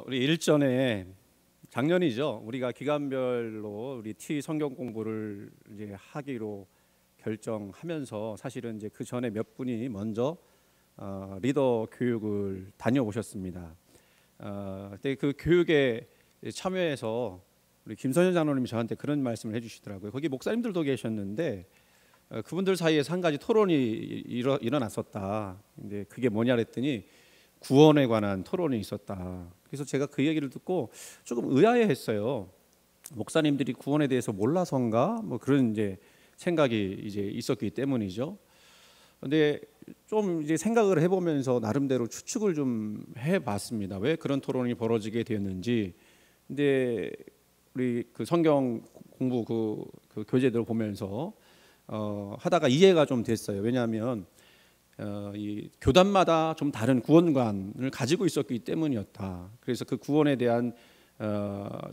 우리 일전에 작년이죠. 우리가 기간별로 우리 T 성경 공부를 이제 하기로 결정하면서 사실은 이제 그 전에 몇 분이 먼저 리더 교육을 다녀오셨습니다. 그때 그 교육에 참여해서 우리 김선현 장로님이 저한테 그런 말씀을 해주시더라고요. 거기 목사님들도 계셨는데 그분들 사이에서 한 가지 토론이 일어났었다. 근데 그게 뭐냐 그랬더니 구원에 관한 토론이 있었다. 그래서 제가 그 얘기를 듣고 조금 의아해했어요. 목사님들이 구원에 대해서 몰라서인가? 뭐 그런 이제 생각이 이제 있었기 때문이죠. 근데 좀 이제 생각을 해보면서 나름대로 추측을 좀 해봤습니다. 왜 그런 토론이 벌어지게 되었는지. 근데 우리 그 성경 공부 그 교재들 보면서 하다가 이해가 좀 됐어요. 왜냐하면 이 교단마다 좀 다른 구원관을 가지고 있었기 때문이었다. 그래서 그 구원에 대한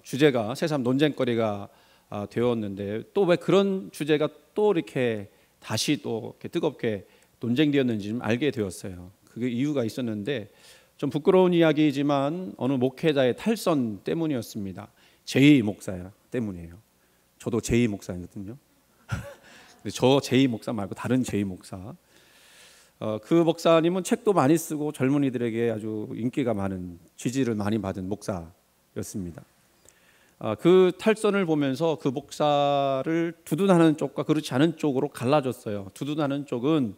주제가 새삼 논쟁거리가 되었는데 또 왜 그런 주제가 또 이렇게 다시 또 이렇게 뜨겁게 논쟁되었는지 좀 알게 되었어요. 그게 이유가 있었는데 좀 부끄러운 이야기이지만 어느 목회자의 탈선 때문이었습니다. 제이 목사 때문이에요. 저도 제이 목사거든요. 저 제이 목사 말고 다른 제이 목사. 그 목사님은 책도 많이 쓰고 젊은이들에게 아주 인기가 많은, 지지를 많이 받은 목사였습니다. 그 탈선을 보면서 그 목사를 두둔하는 쪽과 그렇지 않은 쪽으로 갈라졌어요. 두둔하는 쪽은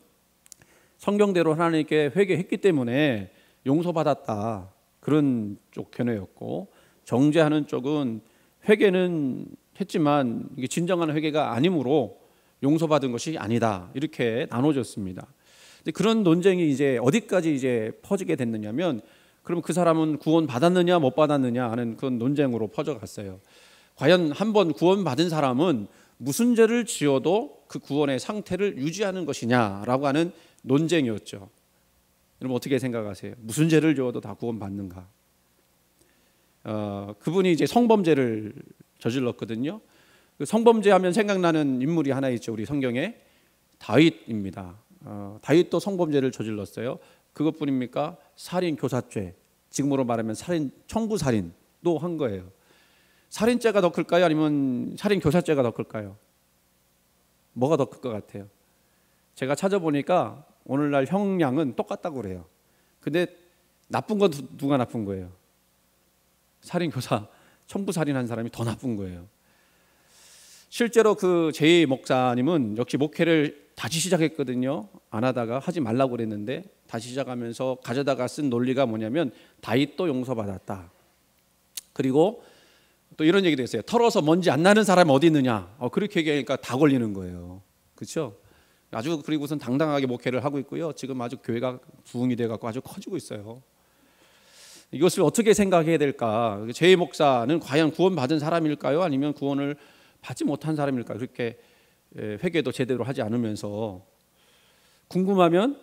성경대로 하나님께 회개했기 때문에 용서받았다, 그런 쪽 견해였고, 정죄하는 쪽은 회개는 했지만 이게 진정한 회개가 아니므로 용서받은 것이 아니다, 이렇게 나눠졌습니다. 그런 논쟁이 이제 어디까지 이제 퍼지게 됐느냐면, 그럼 그 사람은 구원 받았느냐 못 받았느냐 하는 그런 논쟁으로 퍼져갔어요. 과연 한번 구원 받은 사람은 무슨 죄를 지어도 그 구원의 상태를 유지하는 것이냐라고 하는 논쟁이었죠. 여러분 어떻게 생각하세요? 무슨 죄를 지어도 다 구원 받는가? 그분이 이제 성범죄를 저질렀거든요. 그 성범죄하면 생각나는 인물이 하나 있죠. 우리 성경에 다윗입니다. 다윗도 성범죄를 저질렀어요. 그것뿐입니까? 살인 교사죄, 지금으로 말하면 살인 청부 살인도 한 거예요. 살인죄가 더 클까요? 아니면 살인 교사죄가 더 클까요? 뭐가 더 클 것 같아요? 제가 찾아보니까 오늘날 형량은 똑같다고 그래요. 근데 나쁜 건 누가 나쁜 거예요? 살인 교사, 청부 살인한 사람이 더 나쁜 거예요. 실제로 그 제이 목사님은 역시 목회를 다시 시작했거든요. 안 하다가 하지 말라고 그랬는데 다시 시작하면서 가져다가 쓴 논리가 뭐냐면 다윗도 용서받았다. 그리고 또 이런 얘기도 했어요. 털어서 먼지 안 나는 사람이 어디 있느냐. 그렇게 얘기하니까 다 걸리는 거예요. 그렇죠? 아주 그리고선 당당하게 목회를 하고 있고요. 지금 아주 교회가 부흥이 돼갖고 아주 커지고 있어요. 이것을 어떻게 생각해야 될까? 제이 목사는 과연 구원받은 사람일까요? 아니면 구원을 받지 못한 사람일까요? 그렇게 회개도 제대로 하지 않으면서. 궁금하면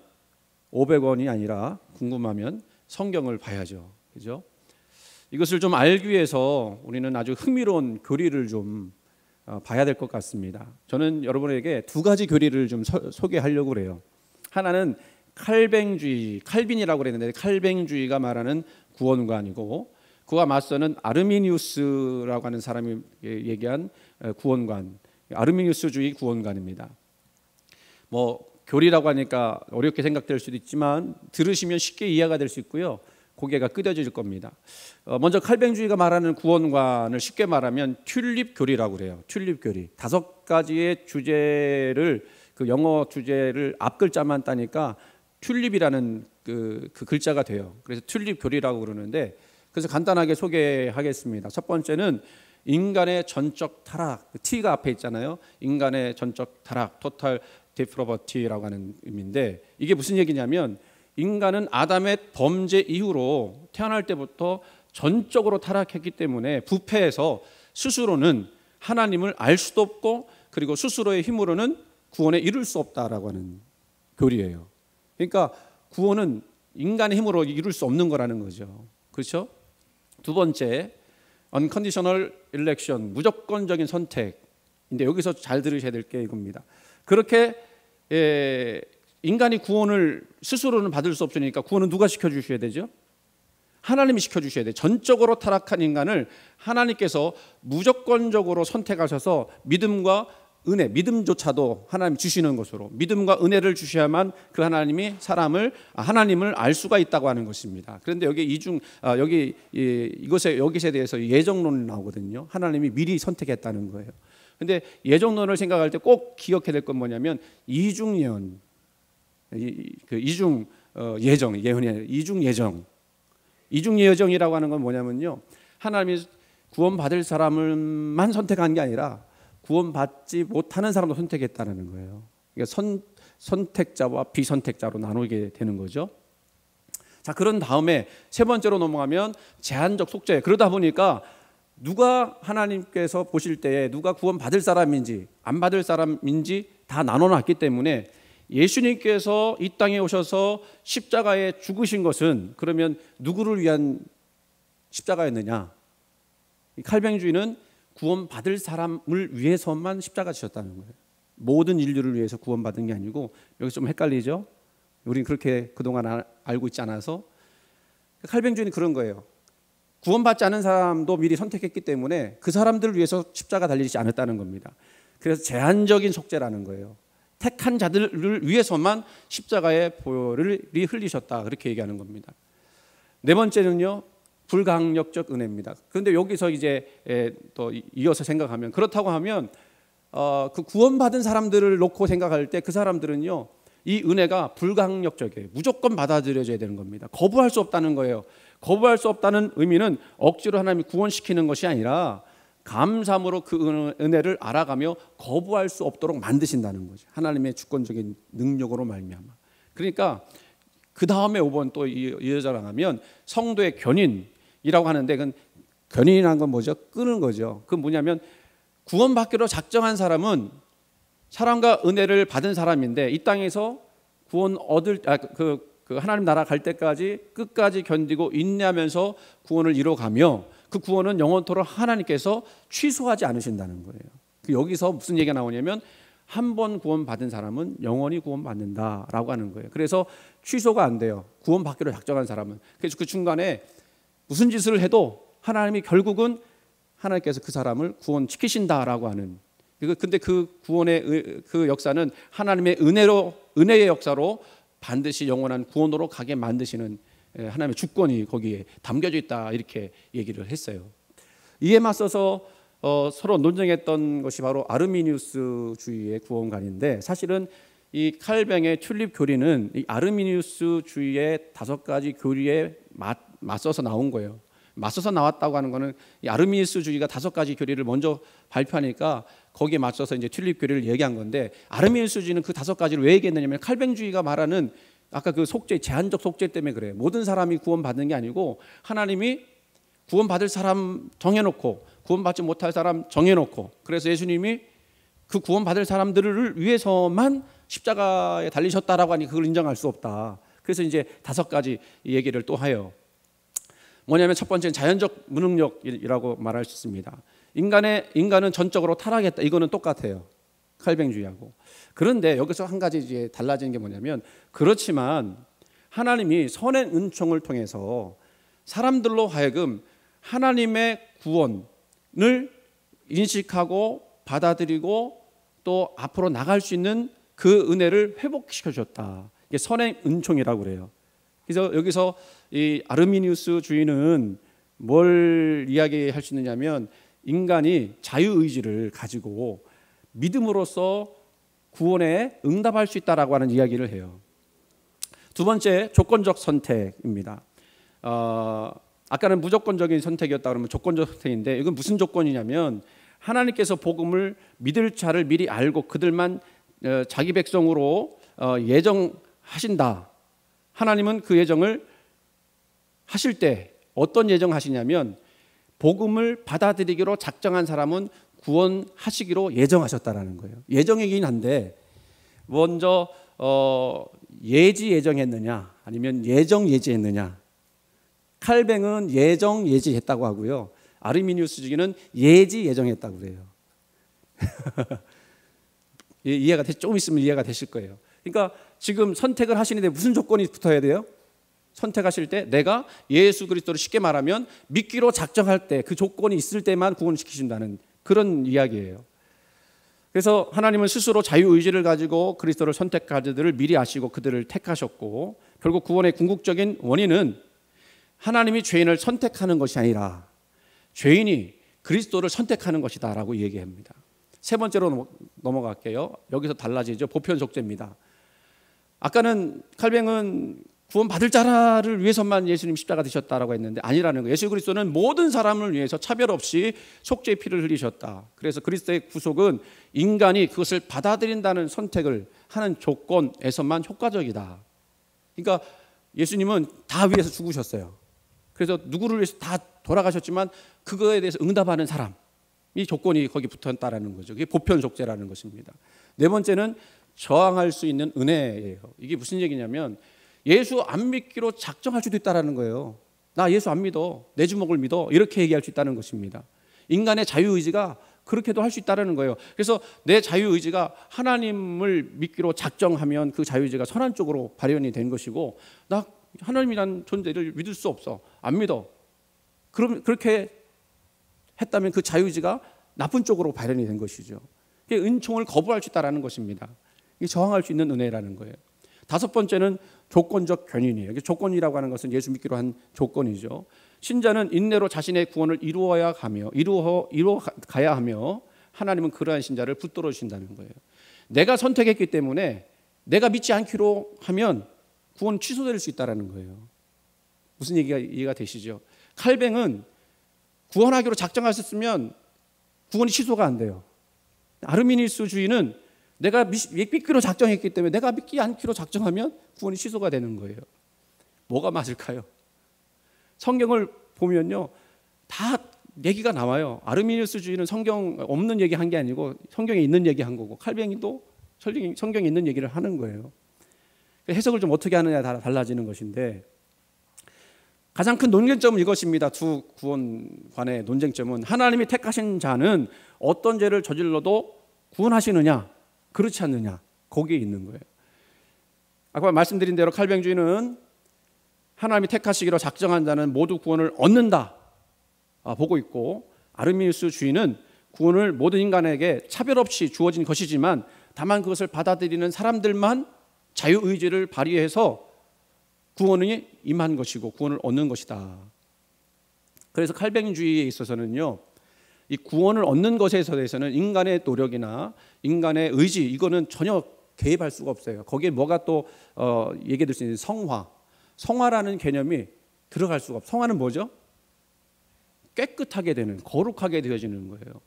500원이 아니라 궁금하면 성경을 봐야죠. 그죠? 이것을 좀 알기 위해서 우리는 아주 흥미로운 교리를 좀 봐야 될 것 같습니다. 저는 여러분에게 두 가지 교리를 좀 소개하려고 그래요. 하나는 칼뱅주의, 칼빈이라고 그랬는데 칼뱅주의가 말하는 구원관이고, 그와 맞서는 아르미니우스라고 하는 사람이 얘기한 구원관, 아르미니우스주의 구원관입니다. 뭐 교리라고 하니까 어렵게 생각될 수도 있지만 들으시면 쉽게 이해가 될 수 있고요. 고개가 끄덕여질 겁니다. 먼저 칼뱅주의가 말하는 구원관을 쉽게 말하면 튤립 교리라고 그래요. 튤립 교리. 5가지의 주제를, 그 영어 주제를 앞 글자만 따니까 튤립이라는 그 글자가 돼요. 그래서 튤립 교리라고 그러는데, 그래서 간단하게 소개하겠습니다. 첫 번째는 인간의 전적 타락, T가 앞에 있잖아요. 인간의 전적 타락, 토탈 디프로버티라고 하는 의미인데, 이게 무슨 얘기냐면 인간은 아담의 범죄 이후로 태어날 때부터 전적으로 타락했기 때문에 부패해서 스스로는 하나님을 알 수도 없고, 그리고 스스로의 힘으로는 구원에 이룰 수 없다라고 하는 교리예요. 그러니까 구원은 인간의 힘으로 이룰 수 없는 거라는 거죠. 그렇죠? 두 번째, unconditional election, 무조건적인 선택인데, 여기서 잘 들으셔야 될 게 이겁니다. 그렇게 인간이 구원을 스스로는 받을 수 없으니까 구원은 누가 시켜주셔야 되죠? 하나님이 시켜주셔야 돼요. 전적으로 타락한 인간을 하나님께서 무조건적으로 선택하셔서 믿음과 은혜, 믿음조차도 하나님이 주시는 것으로 믿음과 은혜를 주셔야만 그 하나님을 알 수가 있다고 하는 것입니다. 그런데 여기 여기에 대해서 예정론이 나오거든요. 하나님이 미리 선택했다는 거예요. 근데 예정론을 생각할 때 꼭 기억해야 될 건 뭐냐면 이중 예언, 이중 예정이라고 하는 건 뭐냐면요, 하나님이 구원받을 사람을만 선택한 게 아니라 구원받지 못하는 사람도 선택했다는 거예요. 그러니까 선택자와 비선택자로 나누게 되는 거죠. 자, 그런 다음에 세 번째로 넘어가면 제한적 속죄. 그러다 보니까 누가 하나님께서 보실 때에 누가 구원받을 사람인지 안 받을 사람인지 다 나눠놨기 때문에 예수님께서 이 땅에 오셔서 십자가에 죽으신 것은 그러면 누구를 위한 십자가였느냐? 이 칼뱅주의는 구원받을 사람을 위해서만 십자가 지셨다는 거예요. 모든 인류를 위해서 구원받은 게 아니고, 여기 좀 헷갈리죠? 우린 그렇게 그동안 알고 있지 않아서. 칼뱅주의는 그런 거예요. 구원받지 않은 사람도 미리 선택했기 때문에 그 사람들을 위해서 십자가 달리지 않았다는 겁니다. 그래서 제한적인 속죄라는 거예요. 택한 자들을 위해서만 십자가의 보혈을 흘리셨다, 그렇게 얘기하는 겁니다. 네 번째는요, 불강력적 은혜입니다. 그런데 여기서 이제 또 이어서 생각하면, 그렇다고 하면 그 구원받은 사람들을 놓고 생각할 때 그 사람들은요, 이 은혜가 불강력적이에요. 무조건 받아들여져야 되는 겁니다. 거부할 수 없다는 거예요. 거부할 수 없다는 의미는 억지로 하나님이 구원시키는 것이 아니라 감사함으로 그 은혜를 알아가며 거부할 수 없도록 만드신다는 거죠. 하나님의 주권적인 능력으로 말미암아. 그러니까 그 다음에 5번 또 이어져 나가면 성도의 견인이라고 하는데, 그건 견인이라는 건 뭐죠? 끄는 거죠. 그건 뭐냐면 구원받기로 작정한 사람은 사랑과 은혜를 받은 사람인데 이 땅에서 구원 그 하나님 나라 갈 때까지 끝까지 견디고 인내하면서 구원을 이뤄가며 그 구원은 영원토록 하나님께서 취소하지 않으신다는 거예요. 여기서 무슨 얘기가 나오냐면 한 번 구원받은 사람은 영원히 구원받는다라고 하는 거예요. 그래서 취소가 안 돼요. 구원받기로 작정한 사람은. 그래서 그 중간에 무슨 짓을 해도 하나님이 결국은 하나님께서 그 사람을 구원시키신다라고 하는. 근데 그 구원의 그 역사는 하나님의 은혜의 역사로 반드시 영원한 구원으로 가게 만드시는 하나님의 주권이 거기에 담겨져 있다, 이렇게 얘기를 했어요. 이에 맞서서 서로 논쟁했던 것이 바로 아르미니우스주의의 구원관인데, 사실은 이 칼뱅의 튤립 교리는 이 아르미니우스주의의 5가지 교리에 맞서서 나온 거예요. 맞서서 나왔다고 하는 거는 이 아르미니우스주의가 5가지 교리를 먼저 발표하니까 거기에 맞춰서 이제 튤립 교리를 얘기한 건데, 아르미니우스주의는 그 5가지를 왜 얘기했느냐면 칼뱅주의가 말하는 아까 그 속죄, 제한적 속죄 때문에 그래요. 모든 사람이 구원받는 게 아니고 하나님이 구원받을 사람 정해놓고 구원받지 못할 사람 정해놓고, 그래서 예수님이 그 구원받을 사람들을 위해서만 십자가에 달리셨다라고 하니 그걸 인정할 수 없다. 그래서 이제 5가지 얘기를 또 해요. 뭐냐면 첫 번째는 자연적 무능력이라고 말할 수 있습니다. 인간은 전적으로 타락했다. 이거는 똑같아요. 칼뱅주의하고. 그런데 여기서 한 가지 이제 달라지는 게 뭐냐면, 그렇지만 하나님이 선의 은총을 통해서 사람들로 하여금 하나님의 구원을 인식하고 받아들이고 또 앞으로 나갈 수 있는 그 은혜를 회복시켜 줬다. 이게 선의 은총이라고 그래요. 그래서 여기서 이 아르미니우스 주의는 뭘 이야기할 수 있느냐면, 인간이 자유의지를 가지고 믿음으로써 구원에 응답할 수 있다라고 하는 이야기를 해요. 두 번째, 조건적 선택입니다. 아까는 무조건적인 선택이었다 그러면 조건적 선택인데, 이건 무슨 조건이냐면 하나님께서 복음을 믿을 자를 미리 알고 그들만 자기 백성으로 예정하신다. 하나님은 그 예정을 하실 때 어떤 예정하시냐면, 복음을 받아들이기로 작정한 사람은 구원하시기로 예정하셨다라는 거예요. 예정이긴 한데 먼저 예지 예정했느냐 아니면 예정 예지했느냐. 칼뱅은 예정 예지했다고 하고요, 아르미니우스주의는 예지 예정했다고 그래요. 조금 있으면 이해가 되실 거예요. 그러니까 지금 선택을 하시는데 무슨 조건이 붙어야 돼요? 선택하실 때 내가 예수 그리스도를 쉽게 말하면 믿기로 작정할 때 그 조건이 있을 때만 구원시키신다는 그런 이야기예요. 그래서 하나님은 스스로 자유의지를 가지고 그리스도를 선택한 자들을 미리 아시고 그들을 택하셨고, 결국 구원의 궁극적인 원인은 하나님이 죄인을 선택하는 것이 아니라 죄인이 그리스도를 선택하는 것이다 라고 얘기합니다. 세 번째로 넘어갈게요. 여기서 달라지죠. 보편 속죄입니다. 아까는 칼뱅은 구원받을 자를 위해서만 예수님 십자가 되셨다라고 했는데 아니라는 거예요. 예수 그리스도는 모든 사람을 위해서 차별 없이 속죄의 피를 흘리셨다. 그래서 그리스도의 구속은 인간이 그것을 받아들인다는 선택을 하는 조건에서만 효과적이다. 그러니까 예수님은 다 위해서 죽으셨어요. 그래서 누구를 위해서 다 돌아가셨지만 그거에 대해서 응답하는 사람, 이 조건이 거기 붙었다라는 거죠. 그게 보편 속죄라는 것입니다. 네 번째는 저항할 수 있는 은혜예요. 이게 무슨 얘기냐면 예수 안 믿기로 작정할 수도 있다는 거예요. 나 예수 안 믿어, 내 주먹을 믿어, 이렇게 얘기할 수 있다는 것입니다. 인간의 자유의지가 그렇게도 할 수 있다는 거예요. 그래서 내 자유의지가 하나님을 믿기로 작정하면 그 자유의지가 선한 쪽으로 발현이 된 것이고, 나 하나님이라는 존재를 믿을 수 없어, 안 믿어, 그럼 그렇게 했다면 그 자유의지가 나쁜 쪽으로 발현이 된 것이죠. 은총을 거부할 수 있다는 것입니다. 이게 저항할 수 있는 은혜라는 거예요. 다섯 번째는 조건적 견인이에요. 조건이라고 하는 것은 예수 믿기로 한 조건이죠. 신자는 인내로 자신의 구원을 이루어가야 하며 하나님은 그러한 신자를 붙들어 주신다는 거예요. 내가 선택했기 때문에 내가 믿지 않기로 하면 구원 취소될 수 있다는 거예요. 무슨 얘기가 이해가 되시죠? 칼뱅은 구원하기로 작정하셨으면 구원이 취소가 안 돼요. 아르미니스 주의는 내가 믿기로 작정했기 때문에 내가 믿지 않기로 작정하면 구원이 취소가 되는 거예요. 뭐가 맞을까요? 성경을 보면요, 다 얘기가 나와요. 아르미니스 주의는 성경 없는 얘기 한 게 아니고 성경에 있는 얘기 한 거고, 칼뱅이도 성경에 있는 얘기를 하는 거예요. 해석을 좀 어떻게 하느냐에 따라 달라지는 것인데, 가장 큰 논쟁점은 이것입니다. 두 구원 간의 논쟁점은 하나님이 택하신 자는 어떤 죄를 저질러도 구원하시느냐, 그렇지 않느냐, 거기에 있는 거예요. 아까 말씀드린 대로 칼뱅주의는 하나님이 택하시기로 작정한 자는 모두 구원을 얻는다 보고 있고, 아르미니스 주의는 구원을 모든 인간에게 차별 없이 주어진 것이지만 다만 그것을 받아들이는 사람들만 자유의지를 발휘해서 구원이 임한 것이고 구원을 얻는 것이다. 그래서 칼뱅주의에 있어서는요, 이 구원을 얻는 것에 대해서는 인간의 노력이나 인간의 의지, 이거는 전혀 개입할 수가 없어요. 거기에 뭐가 또 얘기될 수 있는 성화라는 개념이 들어갈 수가 없어요. 성화는 뭐죠? 깨끗하게 되는, 거룩하게 되어지는 거예요.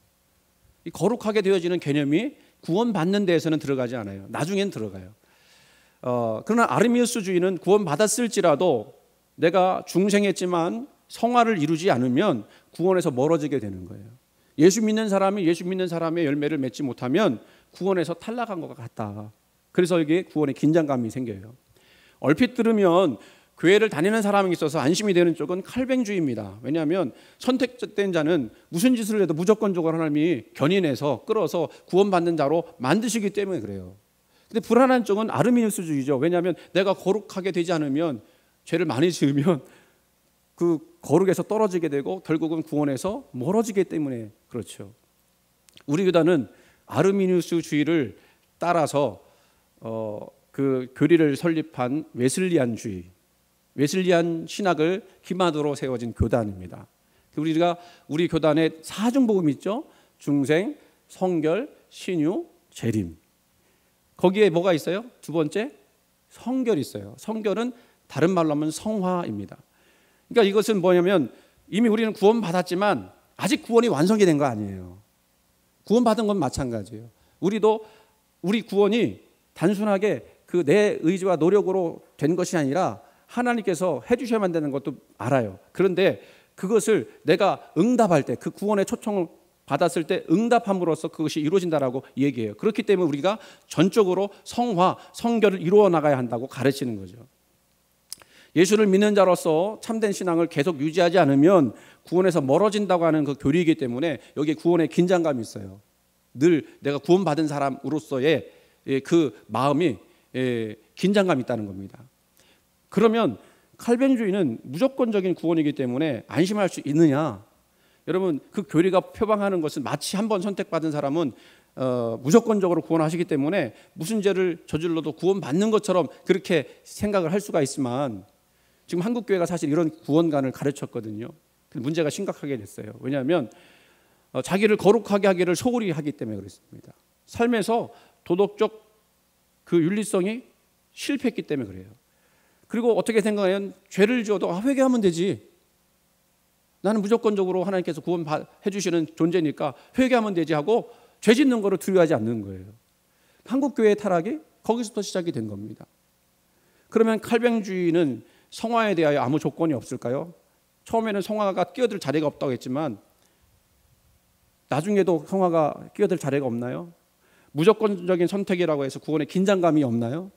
이 거룩하게 되어지는 개념이 구원받는 데에서는 들어가지 않아요. 나중엔 들어가요. 그러나 아르미니스주의는 구원받았을지라도 내가 중생했지만 성화를 이루지 않으면 구원에서 멀어지게 되는 거예요. 예수 믿는 사람이 예수 믿는 사람의 열매를 맺지 못하면 구원에서 탈락한 것 같다. 그래서 이게 구원의 긴장감이 생겨요. 얼핏 들으면 교회를 다니는 사람이 있어서 안심이 되는 쪽은 칼뱅주의입니다. 왜냐하면 선택된 자는 무슨 짓을 해도 무조건적으로 하나님이 견인해서 끌어서 구원받는 자로 만드시기 때문에 그래요. 근데 불안한 쪽은 아르미니스주의죠. 왜냐하면 내가 거룩하게 되지 않으면, 죄를 많이 지으면 그 거룩에서 떨어지게 되고 결국은 구원에서 멀어지기 때문에 그렇죠. 우리 교단은 아르미니스주의를 따라서 그 교리를 설립한 웨슬리안주의, 웨슬리안 신학을 기반으로 세워진 교단입니다. 우리 교단에 사중복음이 있죠. 중생, 성결, 신유, 재림. 거기에 뭐가 있어요? 두 번째, 성결이 있어요. 성결은 다른 말로 하면 성화입니다. 그러니까 이것은 뭐냐면 이미 우리는 구원받았지만 아직 구원이 완성이 된 거 아니에요. 구원받은 건 마찬가지예요. 우리 구원이 단순하게 그 내 의지와 노력으로 된 것이 아니라 하나님께서 해주셔야만 되는 것도 알아요. 그런데 그것을 내가 응답할 때, 그 구원의 초청을 받았을 때 응답함으로써 그것이 이루어진다라고 얘기해요. 그렇기 때문에 우리가 전적으로 성화, 성결을 이루어 나가야 한다고 가르치는 거죠. 예수를 믿는 자로서 참된 신앙을 계속 유지하지 않으면 구원에서 멀어진다고 하는 그 교리이기 때문에 여기에 구원의 긴장감이 있어요. 늘 내가 구원받은 사람으로서의 그 마음이 긴장감이 있다는 겁니다. 그러면 칼뱅주의는 무조건적인 구원이기 때문에 안심할 수 있느냐? 여러분, 그 교리가 표방하는 것은 마치 한 번 선택받은 사람은 무조건적으로 구원하시기 때문에 무슨 죄를 저질러도 구원받는 것처럼 그렇게 생각을 할 수가 있지만, 지금 한국교회가 사실 이런 구원관을 가르쳤거든요. 문제가 심각하게 됐어요. 왜냐하면 자기를 거룩하게 하기를 소홀히 하기 때문에 그렇습니다. 삶에서 도덕적 그 윤리성이 실패했기 때문에 그래요. 그리고 어떻게 생각하면 죄를 지어도 회개하면 되지. 나는 무조건적으로 하나님께서 구원해 주시는 존재니까 회개하면 되지 하고 죄 짓는 거를 두려워하지 않는 거예요. 한국교회의 타락이 거기서부터 시작이 된 겁니다. 그러면 칼뱅주의는 성화에 대하여 아무 조건이 없을까요? 처음에는 성화가 끼어들 자리가 없다고 했지만 나중에도 성화가 끼어들 자리가 없나요? 무조건적인 선택이라고 해서 구원에 긴장감이 없나요?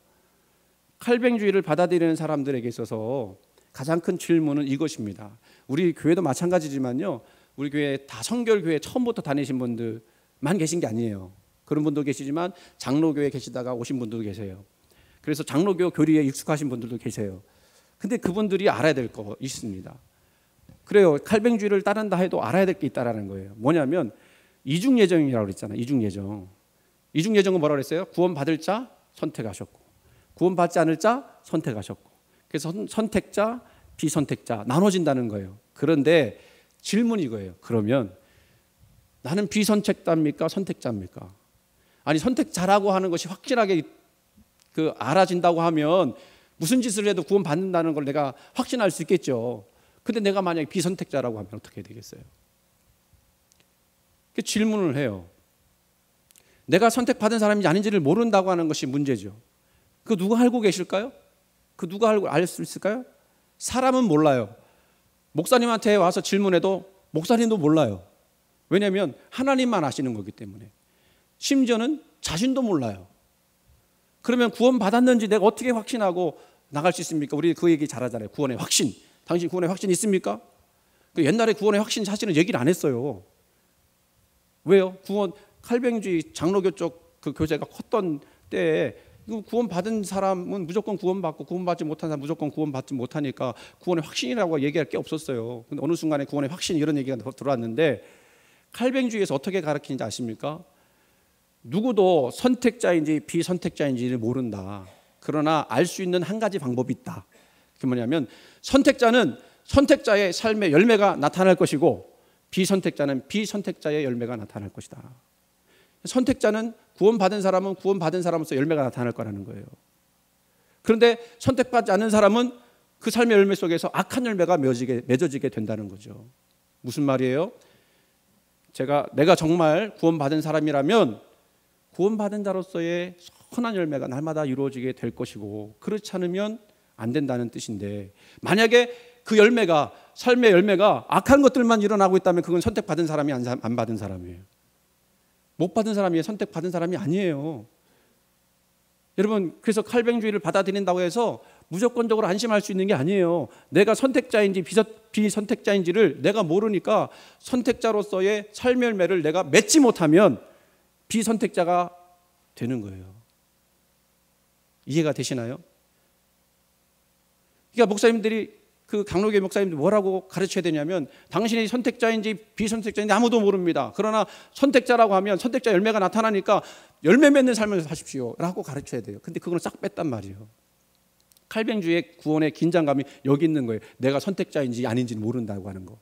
칼뱅주의를 받아들이는 사람들에게 있어서 가장 큰 질문은 이것입니다. 우리 교회도 마찬가지지만요, 우리 교회 다 성결교회 처음부터 다니신 분들만 계신 게 아니에요. 그런 분도 계시지만 장로교회 계시다가 오신 분들도 계세요. 그래서 장로교 교리에 익숙하신 분들도 계세요. 근데 그분들이 알아야 될 거 있습니다. 그래요. 칼뱅주의를 따른다 해도 알아야 될 게 있다라는 거예요. 뭐냐면 이중예정이라고 그랬잖아요. 이중예정. 이중예정은 뭐라고 그랬어요? 구원받을 자 선택하셨고, 구원받지 않을 자 선택하셨고. 그래서 선택자, 비선택자 나눠진다는 거예요. 그런데 질문이 이거예요. 그러면 나는 비선택자입니까? 선택자입니까? 아니, 선택자라고 하는 것이 확실하게 알아진다고 하면 무슨 짓을 해도 구원받는다는 걸 내가 확신할 수 있겠죠. 근데 내가 만약에 비선택자라고 하면 어떻게 되겠어요? 질문을 해요. 내가 선택받은 사람인지 아닌지를 모른다고 하는 것이 문제죠. 그 누가 알고 계실까요? 그 누가 알 수 있을까요? 사람은 몰라요. 목사님한테 와서 질문해도 목사님도 몰라요. 왜냐하면 하나님만 아시는 거기 때문에. 심지어는 자신도 몰라요. 그러면 구원받았는지 내가 어떻게 확신하고 나갈 수 있습니까? 우리 그 얘기 잘하잖아요. 구원의 확신. 당신 구원의 확신 있습니까? 옛날에 구원의 확신 사실은 얘기를 안 했어요. 왜요? 구원, 칼뱅주의 장로교 쪽 그 교제가 컸던 때에 구원받은 사람은 무조건 구원받고 구원받지 못한 사람은 무조건 구원받지 못하니까 구원의 확신이라고 얘기할 게 없었어요. 근데 어느 순간에 구원의 확신 이런 얘기가 들어왔는데, 칼뱅주의에서 어떻게 가르치는지 아십니까? 누구도 선택자인지 비선택자인지를 모른다. 그러나 알 수 있는 한 가지 방법이 있다. 그게 뭐냐면 선택자는 선택자의 삶의 열매가 나타날 것이고 비선택자는 비선택자의 열매가 나타날 것이다. 선택자는 구원받은 사람은 구원받은 사람으로서 열매가 나타날 거라는 거예요. 그런데 선택받지 않는 사람은 그 삶의 열매 속에서 악한 열매가 맺어지게 된다는 거죠. 무슨 말이에요? 내가 정말 구원받은 사람이라면 구원받은 자로서의 선한 열매가 날마다 이루어지게 될 것이고, 그렇지 않으면 안 된다는 뜻인데, 만약에 그 열매가, 삶의 열매가 악한 것들만 일어나고 있다면 그건 선택받은 사람이 안 받은 사람이에요. 못 받은 사람이 선택받은 사람이 아니에요. 여러분, 그래서 칼뱅주의를 받아들인다고 해서 무조건적으로 안심할 수 있는 게 아니에요. 내가 선택자인지 비선택자인지를 내가 모르니까 선택자로서의 삶의 열매를 내가 맺지 못하면 비선택자가 되는 거예요. 이해가 되시나요? 그러니까 목사님들이, 그 강로교회 목사님들 뭐라고 가르쳐야 되냐면, 당신이 선택자인지 비선택자인지 아무도 모릅니다. 그러나 선택자라고 하면 선택자 열매가 나타나니까 열매 맺는 삶을 사십시오 라고 가르쳐야 돼요. 근데 그걸 싹 뺐단 말이에요. 칼뱅주의 구원의 긴장감이 여기 있는 거예요. 내가 선택자인지 아닌지는 모른다고 하는 거.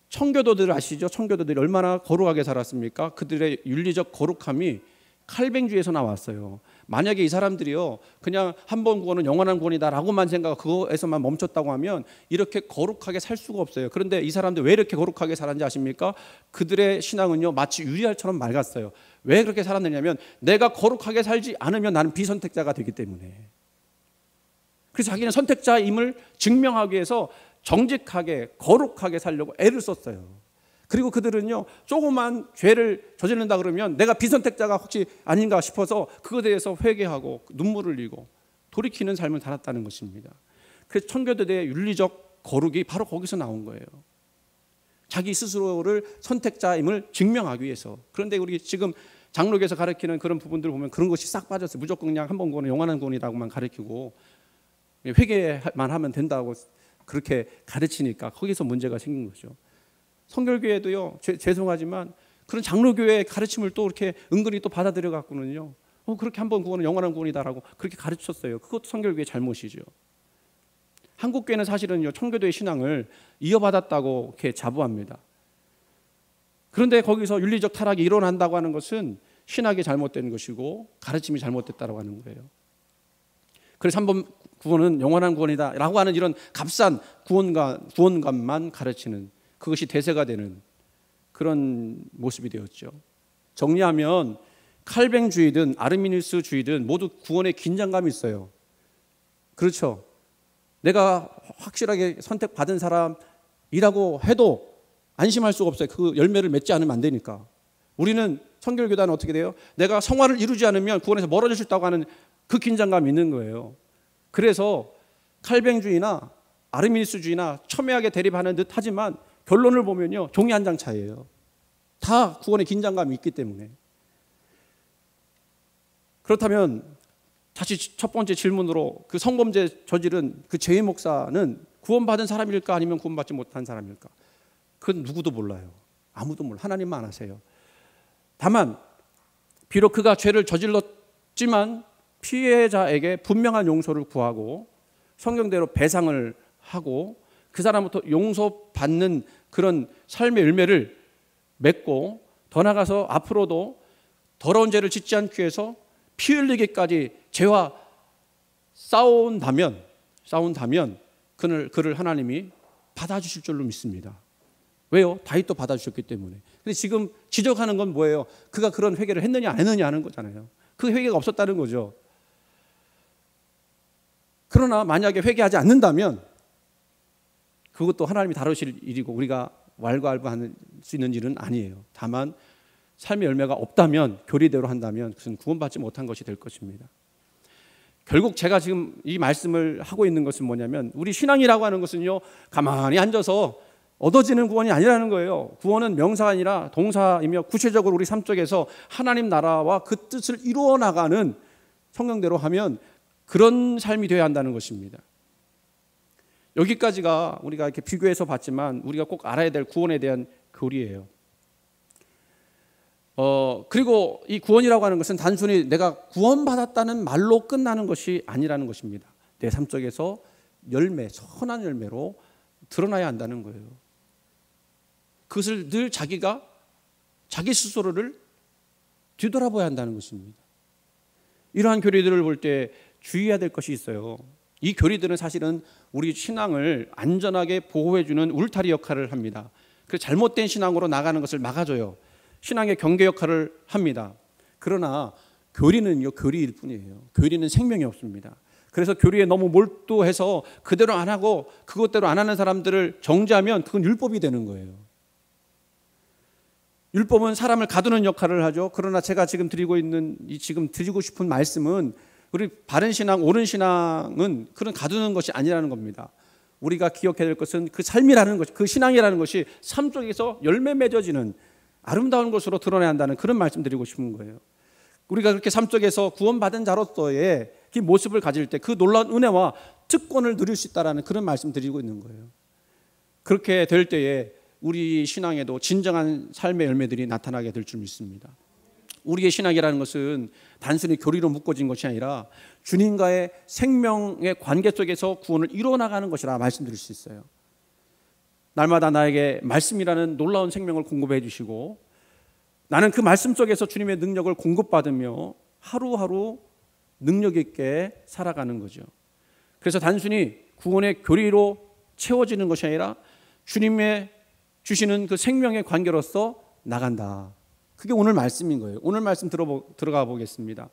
청교도들 아시죠? 청교도들이 얼마나 거룩하게 살았습니까? 그들의 윤리적 거룩함이 칼뱅주의에서 나왔어요. 만약에 이 사람들이요, 그냥 한 번 구원은 영원한 구원이다라고만 생각하고 그거에서만 멈췄다고 하면 이렇게 거룩하게 살 수가 없어요. 그런데 이 사람들 왜 이렇게 거룩하게 살았는지 아십니까? 그들의 신앙은요, 마치 유리알처럼 맑았어요. 왜 그렇게 살았느냐면 내가 거룩하게 살지 않으면 나는 비선택자가 되기 때문에. 그래서 자기는 선택자임을 증명하기 위해서 정직하게 거룩하게 살려고 애를 썼어요. 그리고 그들은요, 조그만 죄를 저지른다 그러면 내가 비선택자가 혹시 아닌가 싶어서 그것에 대해서 회개하고 눈물을 흘리고 돌이키는 삶을 살았다는 것입니다. 그래서 청교도들의 윤리적 거룩이 바로 거기서 나온 거예요. 자기 스스로를 선택자임을 증명하기 위해서. 그런데 우리 지금 장로교에서 가르치는 그런 부분들을 보면 그런 것이 싹 빠졌어요. 무조건 그냥 한 번 구원은 영원한 구원이라고만 가르치고, 회개만 하면 된다고 그렇게 가르치니까 거기서 문제가 생긴 거죠. 성결교회도요, 죄송하지만 그런 장로교회의 가르침을 또 이렇게 은근히 또 받아들여 갖고는요, 그렇게 한번 구원은 영원한 구원이다라고 그렇게 가르쳤어요. 그것도 성결교회 잘못이죠. 한국교회는 사실은요, 청교도의 신앙을 이어받았다고 이렇게 자부합니다. 그런데 거기서 윤리적 타락이 일어난다고 하는 것은 신학이 잘못된 것이고 가르침이 잘못됐다고 하는 거예요. 그래서 한번 구원은 영원한 구원이다라고 하는 이런 값싼 구원관만 가르치는, 그것이 대세가 되는 그런 모습이 되었죠. 정리하면 칼뱅주의든 아르미니우스주의든 모두 구원에 긴장감이 있어요. 그렇죠. 내가 확실하게 선택받은 사람이라고 해도 안심할 수가 없어요. 그 열매를 맺지 않으면 안 되니까. 우리는 성결교단은 어떻게 돼요? 내가 성화를 이루지 않으면 구원에서 멀어질 수 있다고 하는 그 긴장감이 있는 거예요. 그래서 칼뱅주의나 아르미니우스주의나 첨예하게 대립하는 듯 하지만 결론을 보면요, 종이 한 장 차이예요. 다 구원의 긴장감이 있기 때문에. 그렇다면 다시 첫 번째 질문으로, 그 성범죄 저지른 그 제이 목사는 구원받은 사람일까 아니면 구원받지 못한 사람일까? 그건 누구도 몰라요. 아무도 몰라요. 하나님만 아세요. 다만 비록 그가 죄를 저질렀지만 피해자에게 분명한 용서를 구하고 성경대로 배상을 하고 그 사람부터 용서받는 그런 삶의 열매를 맺고, 더 나아가서 앞으로도 더러운 죄를 짓지 않기 위해서 피 흘리기까지 죄와 싸운다면 그를 하나님이 받아주실 줄로 믿습니다. 왜요? 다윗도 받아주셨기 때문에. 근데 지금 지적하는 건 뭐예요? 그가 그런 회개를 했느냐 안 했느냐 하는 거잖아요. 그 회개가 없었다는 거죠. 그러나 만약에 회개하지 않는다면 그것도 하나님이 다루실 일이고 우리가 왈가왈부할 수 있는 일은 아니에요. 다만 삶의 열매가 없다면, 교리대로 한다면 그것은 구원받지 못한 것이 될 것입니다. 결국 제가 지금 이 말씀을 하고 있는 것은 뭐냐면, 우리 신앙이라고 하는 것은요, 가만히 앉아서 얻어지는 구원이 아니라는 거예요. 구원은 명사가 아니라 동사이며 구체적으로 우리 삶 속에서 하나님 나라와 그 뜻을 이루어 나가는, 성경대로 하면 그런 삶이 되어야 한다는 것입니다. 여기까지가 우리가 이렇게 비교해서 봤지만 우리가 꼭 알아야 될 구원에 대한 교리예요. 그리고 이 구원이라고 하는 것은 단순히 내가 구원받았다는 말로 끝나는 것이 아니라는 것입니다. 내 삶 속에서 열매, 선한 열매로 드러나야 한다는 거예요. 그것을 늘 자기가 자기 스스로를 뒤돌아봐야 한다는 것입니다. 이러한 교리들을 볼 때 주의해야 될 것이 있어요. 이 교리들은 사실은 우리 신앙을 안전하게 보호해주는 울타리 역할을 합니다. 그래서 잘못된 신앙으로 나가는 것을 막아줘요. 신앙의 경계 역할을 합니다. 그러나 교리는요, 교리일 뿐이에요. 교리는 생명이 없습니다. 그래서 교리에 너무 몰두해서 그대로 안 하고 그것대로 안 하는 사람들을 정죄하면 그건 율법이 되는 거예요. 율법은 사람을 가두는 역할을 하죠. 그러나 제가 지금 드리고 싶은 말씀은, 우리 바른 신앙, 옳은 신앙은 그런 가두는 것이 아니라는 겁니다. 우리가 기억해야 될 것은 그 삶이라는 것, 그 신앙이라는 것이 삶 속에서 열매 맺어지는 아름다운 것으로 드러내야 한다는 그런 말씀 드리고 싶은 거예요. 우리가 그렇게 삶 속에서 구원받은 자로서의 그 모습을 가질 때 그 놀라운 은혜와 특권을 누릴 수 있다는 그런 말씀 드리고 있는 거예요. 그렇게 될 때에 우리 신앙에도 진정한 삶의 열매들이 나타나게 될 줄 믿습니다. 우리의 신앙이라는 것은 단순히 교리로 묶어진 것이 아니라 주님과의 생명의 관계 속에서 구원을 이루어나가는 것이라 말씀드릴 수 있어요. 날마다 나에게 말씀이라는 놀라운 생명을 공급해 주시고 나는 그 말씀 속에서 주님의 능력을 공급받으며 하루하루 능력 있게 살아가는 거죠. 그래서 단순히 구원의 교리로 채워지는 것이 아니라 주님의 주시는 그 생명의 관계로서 나간다. 그게 오늘 말씀인 거예요. 오늘 말씀 들어가 보겠습니다.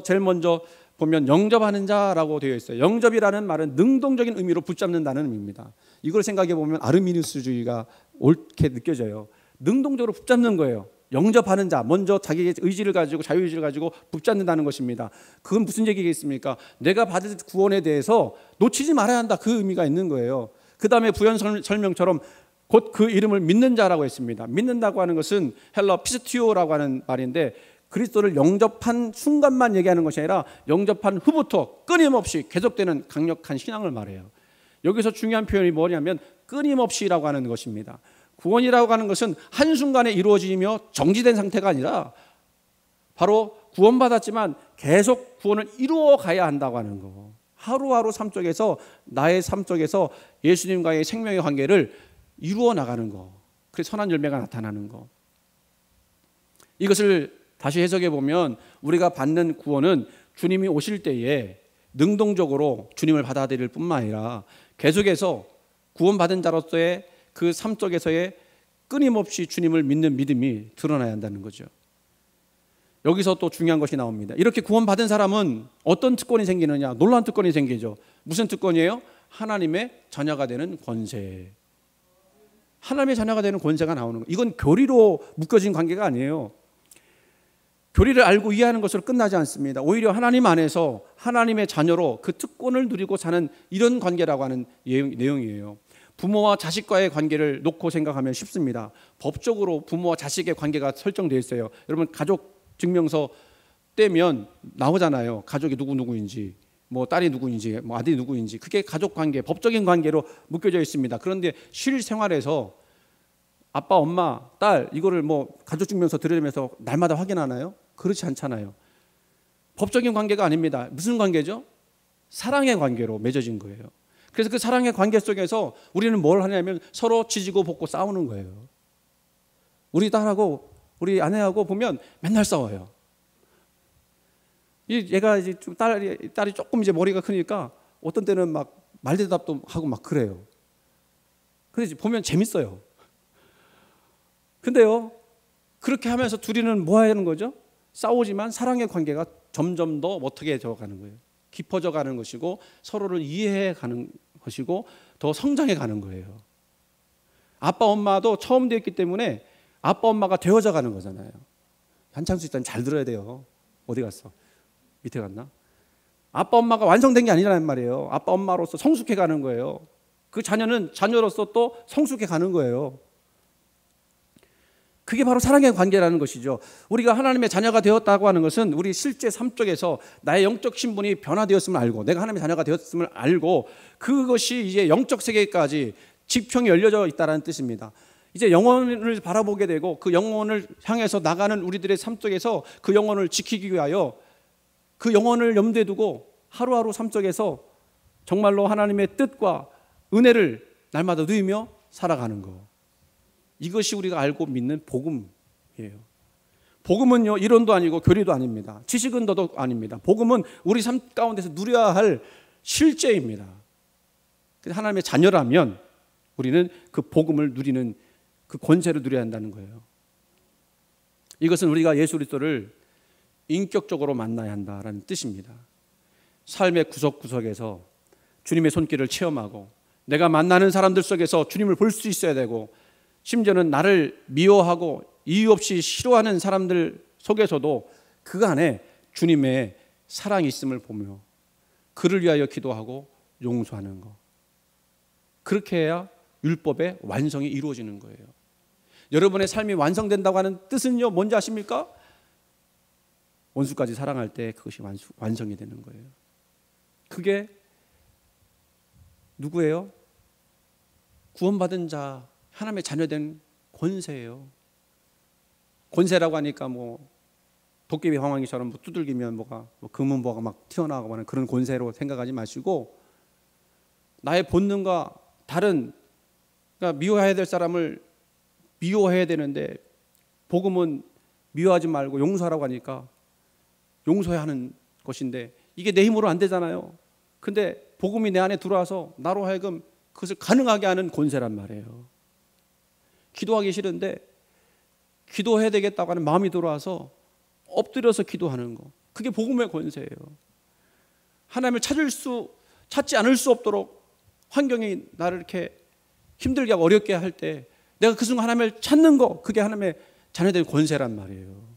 제일 먼저 보면 영접하는 자라고 되어 있어요. 영접이라는 말은 능동적인 의미로 붙잡는다는 의미입니다. 이걸 생각해 보면 아르미니우스주의가 옳게 느껴져요. 능동적으로 붙잡는 거예요. 영접하는 자, 먼저 자기의 의지를 가지고, 자유의지를 가지고 붙잡는다는 것입니다. 그건 무슨 얘기겠습니까? 내가 받을 구원에 대해서 놓치지 말아야 한다, 그 의미가 있는 거예요. 그 다음에 부연 설명처럼 곧 그 이름을 믿는 자라고 했습니다. 믿는다고 하는 것은 헬러 피스티오라고 하는 말인데, 그리스도를 영접한 순간만 얘기하는 것이 아니라 영접한 후부터 끊임없이 계속되는 강력한 신앙을 말해요. 여기서 중요한 표현이 뭐냐면 끊임없이라고 하는 것입니다. 구원이라고 하는 것은 한순간에 이루어지며 정지된 상태가 아니라 바로 구원받았지만 계속 구원을 이루어 가야 한다고 하는 거. 하루하루 삶 속에서 나의 삶 속에서 예수님과의 생명의 관계를 이루어 나가는 거. 그래서 선한 열매가 나타나는 거. 이것을 다시 해석해 보면 우리가 받는 구원은 주님이 오실 때에 능동적으로 주님을 받아들일 뿐만 아니라 계속해서 구원받은 자로서의 그 삶 속에서의 끊임없이 주님을 믿는 믿음이 드러나야 한다는 거죠. 여기서 또 중요한 것이 나옵니다. 이렇게 구원받은 사람은 어떤 특권이 생기느냐? 놀라운 특권이 생기죠. 무슨 특권이에요? 하나님의 자녀가 되는 권세. 하나님의 자녀가 되는 권세가 나오는 거예요. 이건 교리로 묶여진 관계가 아니에요. 교리를 알고 이해하는 것으로 끝나지 않습니다. 오히려 하나님 안에서 하나님의 자녀로 그 특권을 누리고 사는 이런 관계라고 하는 내용이에요. 부모와 자식과의 관계를 놓고 생각하면 쉽습니다. 법적으로 부모와 자식의 관계가 설정되어 있어요. 여러분 가족 증명서 떼면 나오잖아요. 가족이 누구인지, 뭐 딸이 누구인지, 뭐 아들이 누구인지. 그게 가족 관계, 법적인 관계로 묶여져 있습니다. 그런데 실생활에서 아빠, 엄마, 딸 이거를 뭐 가족 증명서 들으면서 날마다 확인하나요? 그렇지 않잖아요. 법적인 관계가 아닙니다. 무슨 관계죠? 사랑의 관계로 맺어진 거예요. 그래서 그 사랑의 관계 속에서 우리는 뭘 하냐면 서로 지지고 볶고 싸우는 거예요. 우리 딸하고 우리 아내하고 보면 맨날 싸워요. 얘가 이제 좀 딸이 조금 이제 머리가 크니까 어떤 때는 막 말대답도 하고 막 그래요. 근데 보면 재밌어요. 근데요, 그렇게 하면서 둘이는 뭐 하는 거죠? 싸우지만 사랑의 관계가 점점 더 어떻게 져가는 거예요? 깊어져 가는 것이고 서로를 이해해 가는 것이고 더 성장해 가는 거예요. 아빠 엄마도 처음 되었기 때문에 아빠 엄마가 되어져 가는 거잖아요. 한창수 일단 잘 들어야 돼요. 어디 갔어? 밑에 갔나? 아빠 엄마가 완성된 게 아니라는 말이에요. 아빠 엄마로서 성숙해 가는 거예요. 그 자녀는 자녀로서 또 성숙해 가는 거예요. 그게 바로 사랑의 관계라는 것이죠. 우리가 하나님의 자녀가 되었다고 하는 것은 우리 실제 삶 속에서 나의 영적 신분이 변화되었음을 알고 내가 하나님의 자녀가 되었음을 알고 그것이 이제 영적 세계까지 지평이 열려져 있다는 뜻입니다. 이제 영혼을 바라보게 되고 그 영혼을 향해서 나가는 우리들의 삶 속에서 그 영혼을 지키기 위하여 그 영혼을 염두에 두고 하루하루 삶 속에서 정말로 하나님의 뜻과 은혜를 날마다 누리며 살아가는 거. 이것이 우리가 알고 믿는 복음이에요. 복음은요 이론도 아니고 교리도 아닙니다. 지식은 더더욱 아닙니다. 복음은 우리 삶 가운데서 누려야 할 실제입니다. 하나님의 자녀라면 우리는 그 복음을 누리는 그 권세를 누려야 한다는 거예요. 이것은 우리가 예수 그리스도를 인격적으로 만나야 한다라는 뜻입니다. 삶의 구석구석에서 주님의 손길을 체험하고 내가 만나는 사람들 속에서 주님을 볼 수 있어야 되고 심지어는 나를 미워하고 이유 없이 싫어하는 사람들 속에서도 그 안에 주님의 사랑이 있음을 보며 그를 위하여 기도하고 용서하는 것. 그렇게 해야 율법의 완성이 이루어지는 거예요. 여러분의 삶이 완성된다고 하는 뜻은요 뭔지 아십니까? 원수까지 사랑할 때 그것이 완성이 되는 거예요. 그게 누구예요? 구원받은 자, 하나님의 자녀된 권세예요. 권세라고 하니까 뭐 도깨비 황황이처럼 뭐 두들기면 뭐가 뭐 금은보가 막 튀어나오고 하는 그런 권세로 생각하지 마시고 나의 본능과 다른 그러니까 미워해야 될 사람을 미워해야 되는데 복음은 미워하지 말고 용서하라고 하니까 용서해야 하는 것인데 이게 내 힘으로 안 되잖아요. 근데 복음이 내 안에 들어와서 나로 하여금 그것을 가능하게 하는 권세란 말이에요. 기도하기 싫은데 기도해야 되겠다고 하는 마음이 들어와서 엎드려서 기도하는 거. 그게 복음의 권세예요. 하나님을 찾지 않을 수 없도록 환경이 나를 이렇게 힘들게 하고 어렵게 할 때 내가 그 순간 하나님을 찾는 거 그게 하나님의 자녀된 권세란 말이에요.